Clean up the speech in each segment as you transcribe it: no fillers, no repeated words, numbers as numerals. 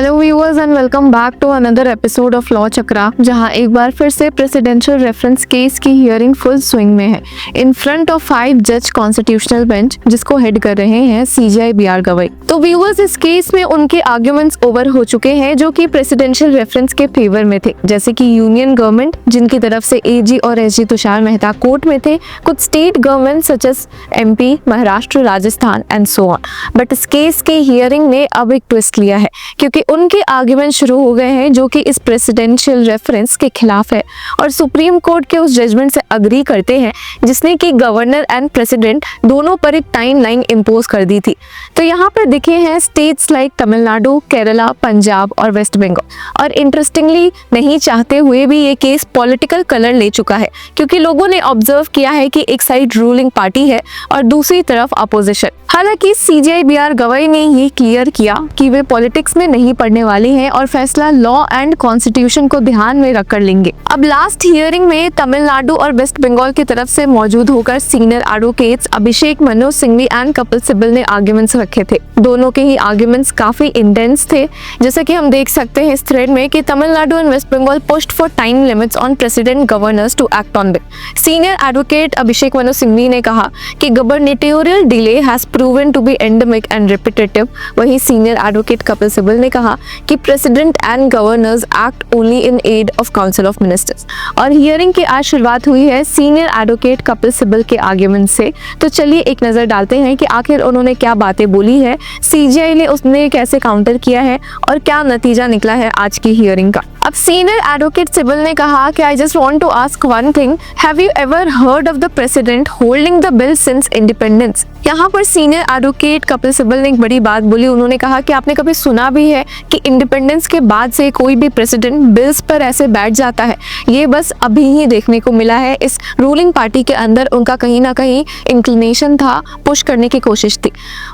Hello viewers and welcome back to another episode of law Chakra, जहां एक बार फिर से प्रेसिडेंशियल रेफरेंस केस की हियरिंग फुल स्विंग में है इन फ्रंट ऑफ 5 जज कॉन्स्टिट्यूशनल बेंच, जिसको हेड कर रहे हैं सीजेआई बीआर गवई। तो व्यूअर्स, इस केस में उनके आर्ग्यूमेंट्स ओवर हो चुके हैं जो कि प्रेसिडेंशियल रेफरेंस के फेवर में थे, जैसे कि यूनियन गवर्नमेंट जिनकी तरफ से एजी और एसजी तुषार मेहता कोर्ट में थे, कुछ state government such as MP, Maharashtra, Rajasthan and so on. But इस केस के हियरिंग ने अब एक ट्विस्ट लिया है, क्योंकि उनके आर्ग्यूमेंट शुरू हो गए हैं जो कि इस प्रेसिडेंशियल रेफरेंस के खिलाफ है और सुप्रीम कोर्ट के उस जजमेंट से अग्री करते हैं जिसने कि गवर्नर एंड प्रेसिडेंट दोनों पर एक टाइमलाइन इंपोज कर दी थी। तो यहाँ पर दिखे हैं स्टेट्स लाइक तमिलनाडु, केरला, पंजाब और वेस्ट बंगाल। और इंटरेस्टिंगली, नहीं चाहते हुए भी ये केस पॉलिटिकल कलर ले चुका है, क्योंकि लोगों ने ऑब्जर्व किया है कि एक साइड रूलिंग पार्टी है और दूसरी तरफ अपोजिशन। हालांकि सीजेआई बीआर गवई ने ये क्लियर किया कि वे पॉलिटिक्स में नहीं पड़ने वाली हैं और फैसला लॉ एंड कॉन्स्टिट्यूशन को ध्यान में रखकर लेंगे। अब लास्ट हियरिंग में तमिलनाडु और वेस्ट बंगाल की तरफ से मौजूद होकर senior advocates Abhishek Manu Singhvi and Kapil Sibal ने आर्ग्यूमेंट्स रखे थे। दोनों के ही आर्ग्यूमेंट्स काफी इंटेंस थे, जैसे कि हम देख सकते हैं इस थ्रेड में कि Tamil Nadu and West Bengal pushed for time limits on president governors to act on bill. Senior advocate Abhishek Manu Singhvi ने कहा कि gubernatorial delay has proven to be endemic and repetitive. वहीं सीनियर एडवोकेट कपिल सिब्बल ने कहा कि president and governors act only in aid of council of ministers. और hearing की आज शुरुआत हुई है सीनियर एडवोकेट कपिल सिब्बल के आर्ग्यूमेंट से। तो चलिए एक नजर डालते हैं कि आखिर उन्होंने क्या बातें बोली है, सीजेआई ने उसने कैसे काउंटर किया है और क्या नतीजा निकला है आज की हियरिंग का। अब सीनियर एडवोकेट सिब्बल ने कहा कि I just want to ask one thing, have you ever heard of the president holding the bill since independence. यहाँ पर सीनियर एडवोकेट कपिल सिब्बल ने एक बड़ी बात बोली। उन्होंने कहा कि आपने कभी सुना भी है कि इंडिपेंडेंस के बाद से कोई भी प्रेसिडेंट बिल्स पर ऐसे बैठ जाता है? ये बस अभी ही देखने को मिला है। इस रूलिंग पार्टी के अंदर उनका कहीं ना कहीं इंक्लिनेशन था, पुश करने की कोशिश थी।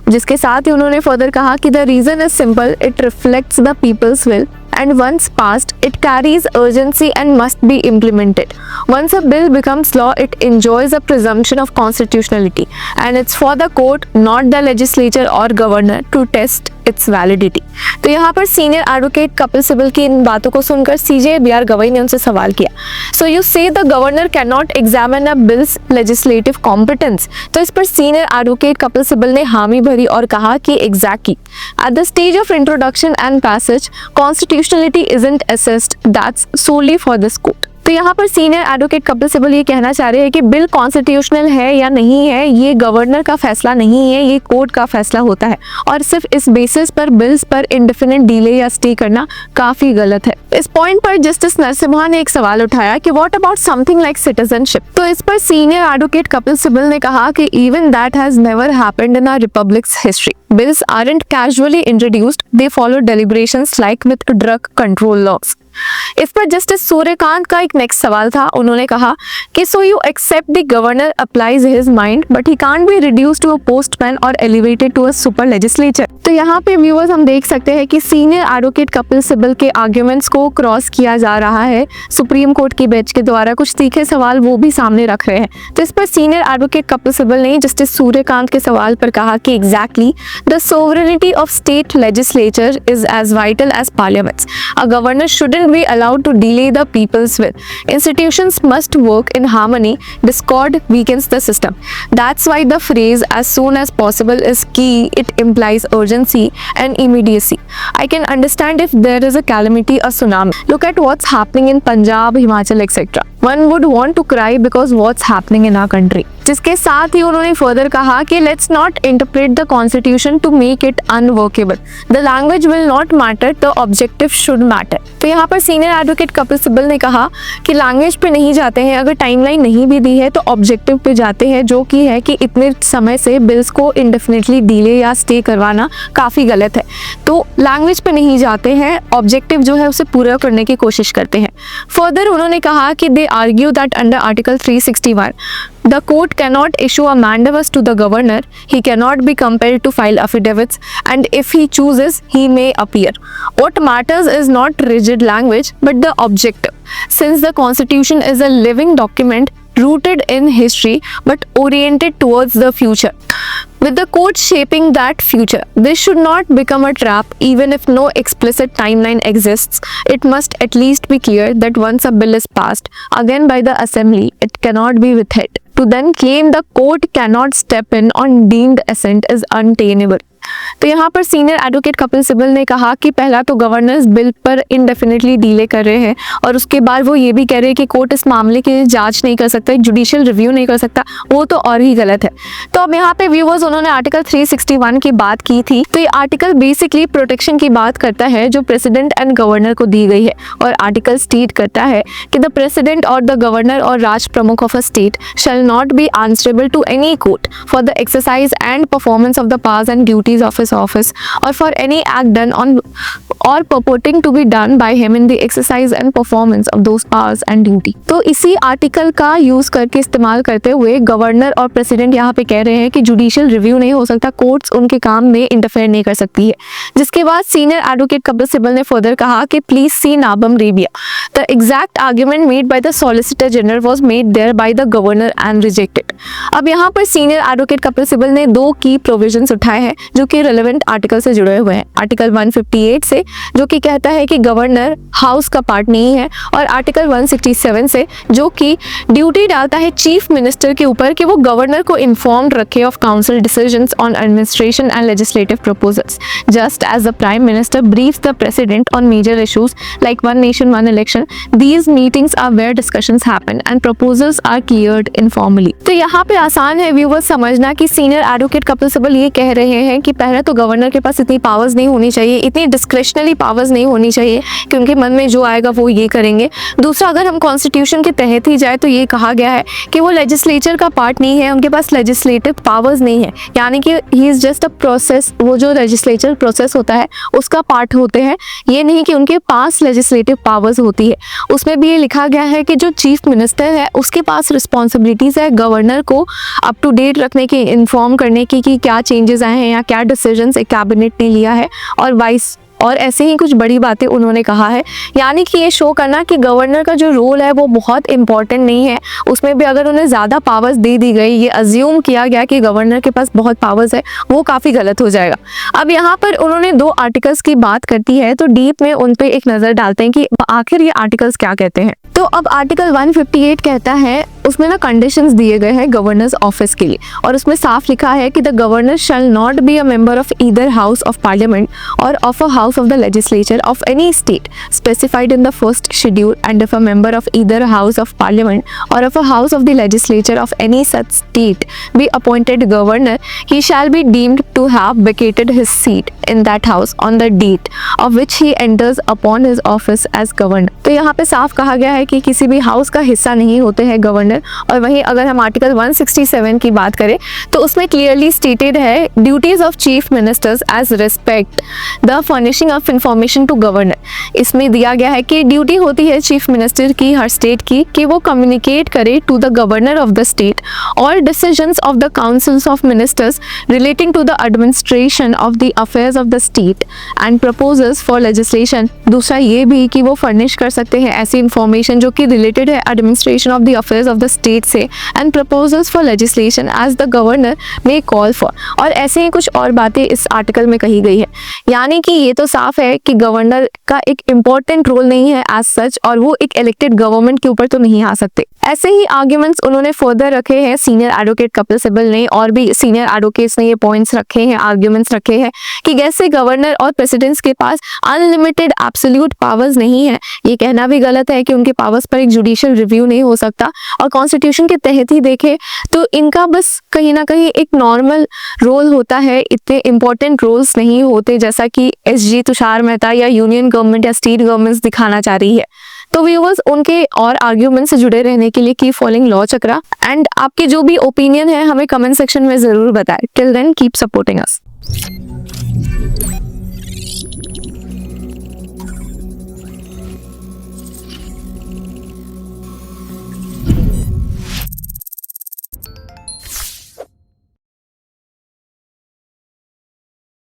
जिसके साथ ही उन्होंने फर्दर कहा कि the reason is simple, it reflects the people's will and once passed, it carries urgency and must be implemented. Once a bill becomes law, it enjoys a presumption of constitutionality, and it's for the court, not the legislature or governor, to test its validity. तो यहाँ पर senior advocate Kapil Sibal की इन बातों को सुनकर CJI BR Gavai ने उनसे सवाल किया, सो यू से the governor can not examine a bills legislative competence. तो इस पर सीनियर एडवोकेट कपिल सिब्बल ने हामी भरी और कहा कि exactly at the stage of introduction and passage constitutionality isn't assessed, that's solely for this court. तो यहाँ पर सीनियर एडवोकेट कपिल सिब्बल ये कहना चाह रहे हैं कि बिल कॉन्स्टिट्यूशनल है या नहीं है, ये गवर्नर का फैसला नहीं है, ये कोर्ट का फैसला होता है। और सिर्फ इस बेसिस पर बिल्स पर इंडेफिनिट डिले या स्टे करना काफी गलत है। इस पॉइंट पर जस्टिस नरसिम्हा ने एक सवाल उठाया कि what about something like citizenship. तो इस पर सीनियर एडवोकेट कपिल सिब्बल ने कहा कि even that has never happened in our republic's history. Bills aren't casually introduced, they follow deliberations like with drug control laws. इस पर जस्टिस सूर्यकांत का एक नेक्स्ट सवाल था। उन्होंने कहा कि so you accept the governor applies his mind but he can't be reduced to a postman और elevated to a super legislature. तो यहाँ पे व्यूअर्स हम देख सकते हैं कि सीनियर एडवोकेट कपिल सिब्बल के आर्ग्यूमेंट्स को क्रॉस किया जा रहा है सुप्रीम कोर्ट की बेंच के द्वारा। कुछ तीखे सवाल वो भी सामने रख रहे हैं। तो इस पर सीनियर एडवोकेट कपिल सिब्बल ने जस्टिस सूर्यकांत के सवाल पर कहा कि exactly the sovereignty of state legislature is as vital as parliament's. A governor shouldn't be allowed to delay the people's will. Institutions must work in harmony. Discord weakens the system. That's why the phrase as soon as possible is key. It implies urgency and immediacy. I can understand if there is a calamity, a tsunami. Look at what's happening in Punjab, Himachal, etc. One would want to cry because what's happening in our country. जिसके साथ ही उन्होंने further कहा कि let's not interpret the constitution to make it unworkable. The language will not matter, the objective should matter. तो यहाँ पर senior advocate Kapil Sibal ने कहा कि लैंग्वेज पे नहीं जाते हैं, अगर टाइमलाइन नहीं भी दी है तो ऑब्जेक्टिव पे जाते हैं, जो कि है कि इतने समय से बिल्स को इंडेफिनिटली डिले या स्टे करवाना काफ़ी गलत है। तो लैंग्वेज पे नहीं जाते हैं, ऑब्जेक्टिव जो है उसे पूरा करने की कोशिश करते हैं। फर्दर उन्होंने कहा कि दे argue that under article 361 the court cannot issue a mandate to the governor, he cannot be compelled to file affidavits, and if he chooses, he may appear. What matters is not rigid language, but the objective. Since the constitution is a living document rooted in history but oriented towards the future. with the court shaping that future. This should not become a trap even if no explicit timeline exists. It must at least be clear that once a bill is passed, again by the assembly, it cannot be withheld. To then claim the court cannot step in on deemed assent is untenable. तो यहाँ पर senior advocate Kapil Sibal ने कहा कि पहला तो governors bill पर indefinitely delay कर रहे हैं और उसके बाद वो ये भी कह रहे हैं कि कोर्ट इस मामले की जांच नहीं कर सकता, जुडिशियल रिव्यू नहीं कर सकता, वो तो और ही गलत है। तो अब यहाँ पे व्यूअर्स उन्होंने आर्टिकल 361 की बात की थी। तो ये आर्टिकल बेसिकली प्रोटेक्शन की बात करता है जो प्रेसिडेंट एंड गवर्नर को दी गई है और आर्टिकल स्टेट करता है कि द प्रेसिडेंट और द गवर्नर और राष्ट्र प्रमुख of a state shall not be answerable to any court for the exercise and performance of the powers and duties of his office or for any act done on or purporting to be done by him in the exercise and performance of those powers and duty। तो इसी article का use करके इस्तेमाल करते हुए governor और president यहाँ पे कह रहे हैं कि जुडिशियल रिव्यू नहीं हो सकता, कोर्ट्स उनके काम में इंटरफेयर नहीं कर सकती है। जिसके बाद सीनियर एडवोकेट कपिल सिब्बल ने फर्दर कहा कि please see Nabam Rebia, the exact argument made by the solicitor general was made there by the governor and rejected. अब यहाँ पर सीनियर एडवोकेट कपिल सिब्बल ने दो की प्रोविजंस उठाए हैं जो कि रेलेवेंट आर्टिकल से जुड़े हुए हैं। आर्टिकल 158 से जो कि कहता है कि गवर्नर हाउस का पार्ट नहीं है और आर्टिकल 167 से जो कि ड्यूटी डालता है चीफ मिनिस्टर के ऊपर कि वो गवर्नर को इन्फॉर्म्ड रखे of council decisions on administration and legislative proposals just as the prime minister briefs the president on major issues like one nation one election. These meetings are where discussions happen and proposals are cleared informally. तो यहाँ पे आसान है viewers समझना कि senior advocate Kapil Sibal ये कह रहे हैं कि पहले तो गवर्नर के पास इतनी पावर्स नहीं होनी चाहिए, इतनी डिस्क्रिशनरी पावर्स नहीं होनी चाहिए कि उनके मन में जो आएगा वो ये करेंगे। दूसरा, अगर हम कॉन्स्टिट्यूशन के तहत ही जाए तो ये कहा गया है कि वो लेजिस्लेचर का पार्ट नहीं है, उनके पास लेजिस्लेटिव पावर्स नहीं है, यानी कि he is just a process, वो जो लेजिस्लेचर प्रोसेस होता है उसका पार्ट होते हैं, ये नहीं कि उनके पास लेजिस्लेटिव पावर्स होती है। उसमें भी ये लिखा गया है कि जो चीफ मिनिस्टर है उसके पास रिस्पॉन्सिबिलिटीज है गवर्नर को अप टू डेट रखने की, इन्फॉर्म करने की कि क्या चेंजेस आए हैं या क्या डिसीजंस एक कैबिनेट ने लिया है और ऐसे ही कुछ बड़ी बातें उन्होंने कहा है। यानी कि ये शो करना कि गवर्नर का जो रोल है वो बहुत इंपॉर्टेंट नहीं है, उसमें भी अगर उन्हें ज़्यादा पावर्स दे दी गई, ये अज्यूम किया गया कि गवर्नर के पास बहुत पावर्स है, वो काफ़ी गलत हो जाएगा। अब यहाँ पर उन्होंने दो आर्टिकल्स की बात करती है तो डीप में उन पर एक नज़र डालते हैं कि आखिर ये आर्टिकल्स क्या कहते हैं। तो अब आर्टिकल 158 कहता है, उसमें ना कंडीशंस दिए गए हैं गवर्नर्स ऑफिस के लिए और उसमें साफ लिखा है कि the governor shall not be a member of either house of parliament और of a house of the legislature of any state specified in the first schedule, and if a member of either house of parliament or of a house of the legislature of any such state be appointed governor, he shall be deemed to have vacated his seat in that house on the date of which he enters upon his office as governor। तो यहाँ पे साफ कहा गया है कि किसी भी हाउस का हिस्सा नहीं होते हैं गवर्नर। और वहीं अगर हम आर्टिकल 167 की बात करें तो उसमें क्लियरली स्टेटेड है duties of chief ministers as respect the furnishing of information to governor. इसमें दिया गया है कि ड्यूटी होती है चीफ मिनिस्टर की हर स्टेट की कि वो कम्युनिकेट करे to the governor of the state और decisions of the councils of ministers relating to the administration of the affairs of the state and proposals for legislation. दूसरा ये भी कि वो फर्निश कर सकते हैं ऐसी इंफॉर्मेशन जो कि रिलेटेड है administration of the affairs of the state से and proposals for legislation as the governor may call for. और ऐसे ही कुछ और बातें इस आर्टिकल में कही गई है। यानी कि ये तो साफ है कि गवर्नर का एक इम्पोर्टेंट रोल नहीं है एज सच और वो एक इलेक्टेड गवर्नमेंट के ऊपर तो नहीं आ सकते। ऐसे ही आर्ग्यूमेंट्स उन्होंने फर्दर रखे हैं सीनियर एडवोकेट कपिल सिब्बल ने और भी सीनियर एडवोकेट्स ने ये पॉइंट्स रखे हैं, आर्ग्यूमेंट्स रखे हैं कि जैसे गवर्नर और प्रेसिडेंट्स के पास अनलिमिटेड एब्सोल्यूट पावर्स नहीं है, ये कहना भी गलत है कि उनके पावर्स पर एक जुडिशियल रिव्यू नहीं हो सकता। और कॉन्स्टिट्यूशन के तहत ही देखे तो इनका बस कहीं ना कहीं एक नॉर्मल रोल होता है, इतने इंपॉर्टेंट रोल्स नहीं होते जैसा कि एसजी तुषार मेहता या यूनियन गवर्नमेंट या स्टेट गवर्नमेंट्स दिखाना चाह रही है। तो व्यूअर्स उनके और आर्ग्यूमेंट से जुड़े रहने के लिए keep following law chakra and आपके जो भी ओपिनियन है हमें कमेंट सेक्शन में जरूर बताएं। टिल देन कीप सपोर्टिंग अस।